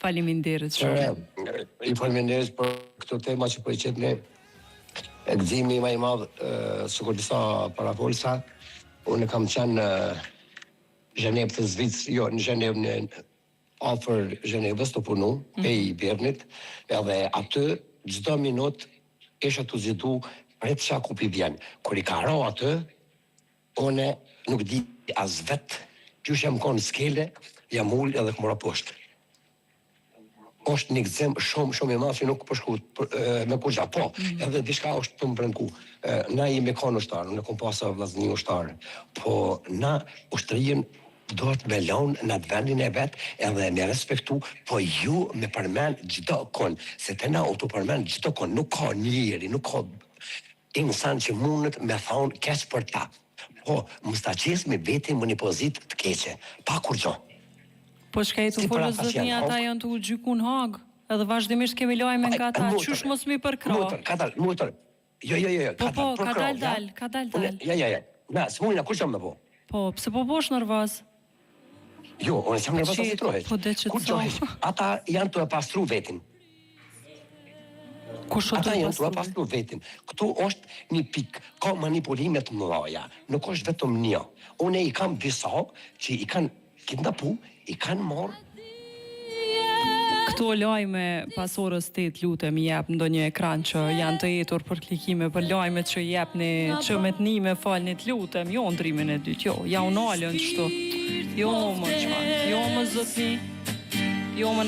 Faleminderit shumë. I faleminderit për këto tema që po i qepni. E gëzimi më i madh, sikur disa parafolsa, unë kam qenë në Zhenevë të Zvicrës, jo, në Zhenevë në afër Zhenevës të punu, pe i Bernit, edhe aty çdo minutë isha të zitu pret qa ku pi vjen. Kur i ka ra aty, une nuk di as vetë, qysh jam konë skele, jam ullë edhe këmora poshtë. Është një gëzim shumë i madh që nuk po shku me kurgja. Po, edhe diçka është të më brendku. Na jemi konë ushtarë, në kom pasa vllazni ushtarë, po na ushtërinë dohet me lanë në atë vendin e vetë edhe me respektu, po ju me përmend çdo konë, se të na u të përmend çdo konë, nuk ka njeri, nuk ka insan që mundet me thonë keq për ta. Po, mos ta qes me veti më një pozitë të keqe, pa kur gjo. Po shka i të folës zotni, ata janë të u gjyku në Hagë, edhe vazhdimisht kemi lojme nga ta, qysh mos mi përkra? Mutër, jo, po, ka dal. Ja, na, së mujna, kur qëmë me po? Po, pse po bosh nërvaz? Jo, unë qëmë nërvaz asë i trohet. Po, dhe që të thonë. Ata janë të e pastru vetin. Ata janë të e pastru vetin. Këtu është një pikë, ka manipulimet mëdhaja, nuk është vetëm një. Unë i kam disa që i kanë kidnapu, i kanë marrë. Këto lajme pas orës 8 lutem jep ndonjë ekran që janë të jetur për klikime, për lajmet që jepni që me të nime falnit lutem, jo ndrimin e dytë, jo, ja unalën qështu. Jo më zotni, jo më